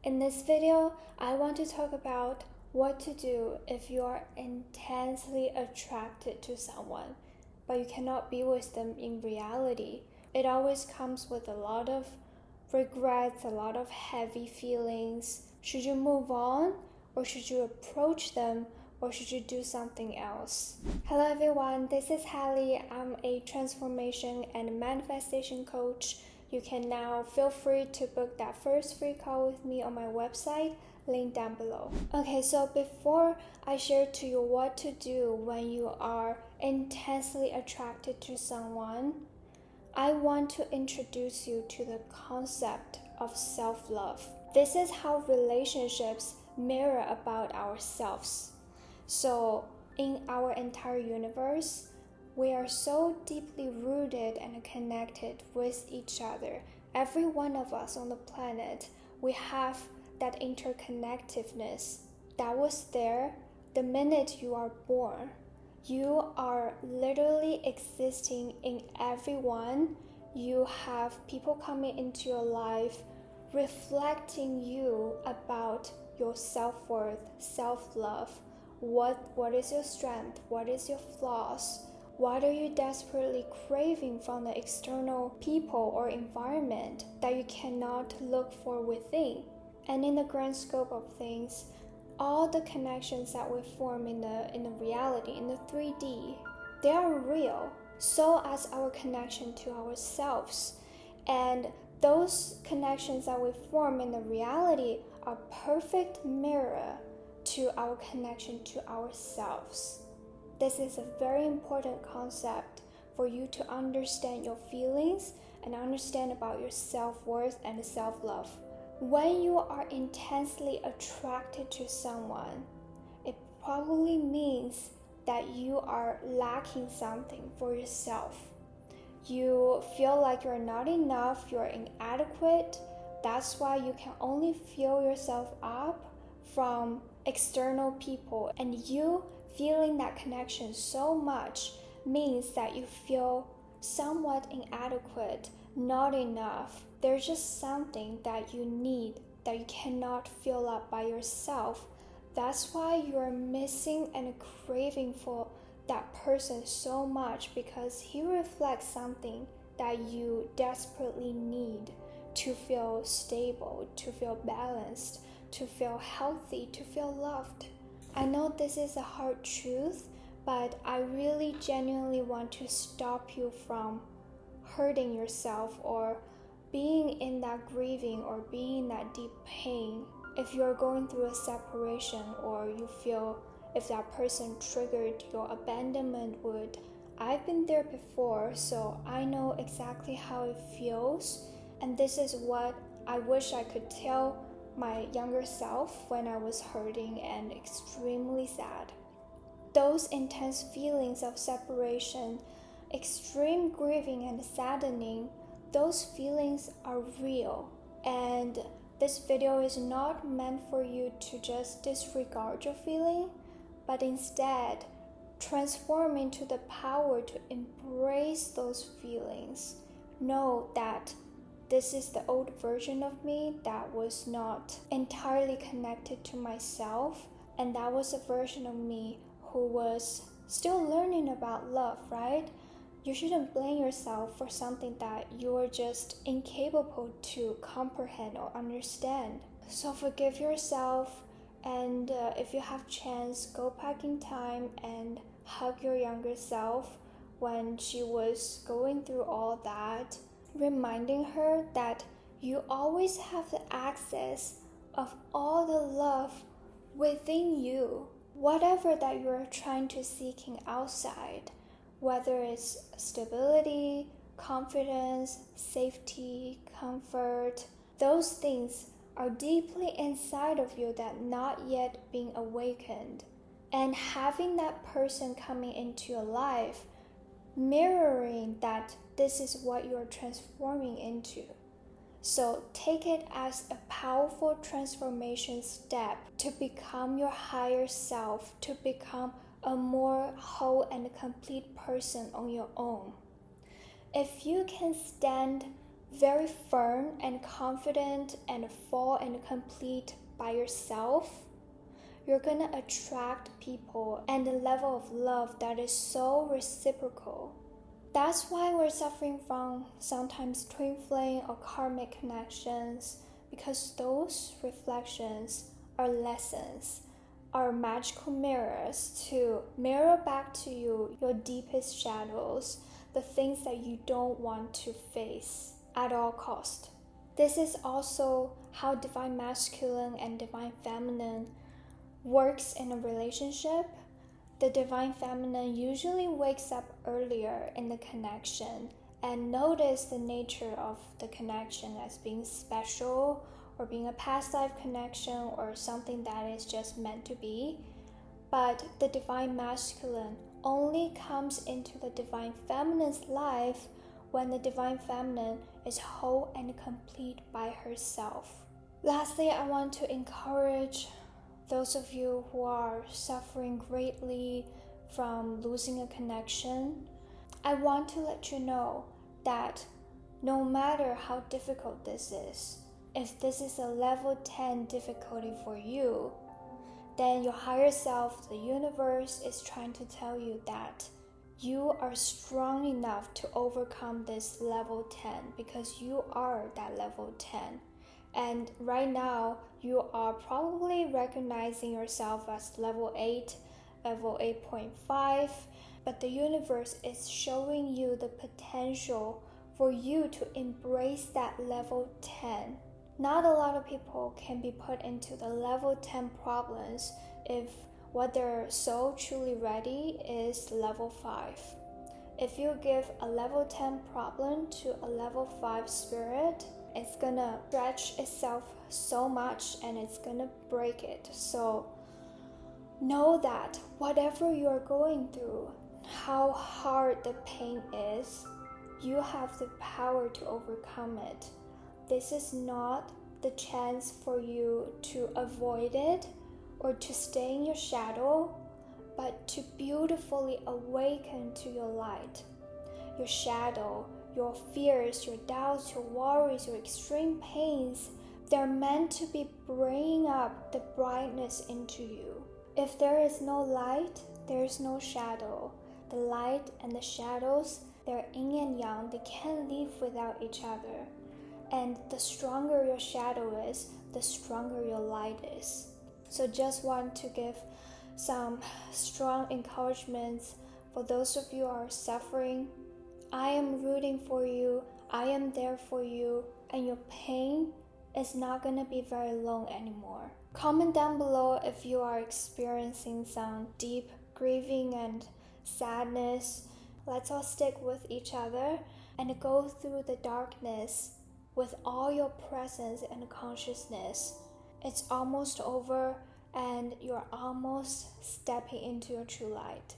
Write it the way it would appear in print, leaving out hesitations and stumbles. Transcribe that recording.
In this video, I want to talk about what to do if you are intensely attracted to someone, but you cannot be with them in reality. It always comes with a lot of regrets, a lot of heavy feelings. Should you move on, or should you approach them, or should you do something else? Hello everyone, this is Hallie. I'm a transformation and manifestation coach. You can now feel free to book that first free call with me on my website, link down below. Okay, so before I share to you what to do when you are intensely attracted to someone, I want to introduce you to the concept of self-love. This is how relationships mirror about ourselves. So in our entire universe, we are so deeply rooted and connected with each other. Every one of us on the planet, we have that interconnectedness that was there the minute you are born. You are literally existing in everyone. You have people coming into your life reflecting you about your self-worth, self-love. What is your strength? What is your flaws? What are you desperately craving from the external people or environment that you cannot look for within? And in the grand scope of things, all the connections that we form in the reality, in the 3D, they are real. So as our connection to ourselves. And those connections that we form in the reality are perfect mirror to our connection to ourselves. This is a very important concept for you to understand your feelings and understand about your self-worth and self-love. When you are intensely attracted to someone, it probably means that you are lacking something for yourself. You feel like you're not enough, you're inadequate. That's why you can only fill yourself up from external people, and you feeling that connection so much means that you feel somewhat inadequate, not enough. There's just something that you need that you cannot fill up by yourself. That's why you're missing and craving for that person so much, because he reflects something that you desperately need to feel stable, to feel balanced, to feel healthy, to feel loved. I know this is a hard truth, but I really genuinely want to stop you from hurting yourself or being in that grieving or being in that deep pain. If you're going through a separation, or you feel if that person triggered your abandonment wound, I've been there before, so I know exactly how it feels. And this is what I wish I could tell my younger self when I was hurting and extremely sad. Those intense feelings of separation, extreme grieving and saddening, those feelings are real. And this video is not meant for you to just disregard your feeling, but instead transform into the power to embrace those feelings. Know that this is the old version of me that was not entirely connected to myself, and that was a version of me who was still learning about love, right? You shouldn't blame yourself for something that you're just incapable to comprehend or understand. So forgive yourself, and if you have chance, go back in time and hug your younger self when she was going through all that, reminding her that you always have the access of all the love within you. Whatever that you're trying to seeking outside, whether it's stability, confidence, safety, comfort, those things are deeply inside of you that not yet being awakened. And having that person coming into your life, mirroring that this is what you're transforming into. So take it as a powerful transformation step to become your higher self, to become a more whole and complete person on your own. If you can stand very firm and confident and full and complete by yourself, you're gonna attract people and a level of love that is so reciprocal. That's why we're suffering from sometimes twin flame or karmic connections, because those reflections are lessons, are magical mirrors to mirror back to you your deepest shadows, the things that you don't want to face at all cost. This is also how divine masculine and divine feminine works in a relationship. The divine feminine usually wakes up earlier in the connection and notice the nature of the connection as being special or being a past life connection or something that is just meant to be. But the divine masculine only comes into the divine feminine's life when the divine feminine is whole and complete by herself. Lastly, I want to encourage those of you who are suffering greatly from losing a connection. I want to let you know that no matter how difficult this is, if this is a level 10 difficulty for you, then your higher self, the universe, is trying to tell you that you are strong enough to overcome this level 10 because you are that level 10. And right now, you are probably recognizing yourself as level 8, level 8.5, but the universe is showing you the potential for you to embrace that level 10. Not a lot of people can be put into the level 10 problems if what they're so truly ready is level 5. If you give a level 10 problem to a level 5 spirit, it's gonna stretch itself so much and it's gonna break it. So know that whatever you're going through, how hard the pain is, you have the power to overcome it. This is not the chance for you to avoid it or to stay in your shadow, but to beautifully awaken to your light. Your shadow, your fears, your doubts, your worries, your extreme pains, they're meant to be bringing up the brightness into you. If there is no light, there is no shadow. The light and the shadows, they're yin and yang. They can't live without each other. And the stronger your shadow is, the stronger your light is. So just want to give some strong encouragements for those of you who are suffering. I am rooting for you. I am there for you. And your pain is not going to be very long anymore. Comment down below if you are experiencing some deep grieving and sadness. Let's all stick with each other and go through the darkness with all your presence and consciousness. It's almost over and you're almost stepping into your true light.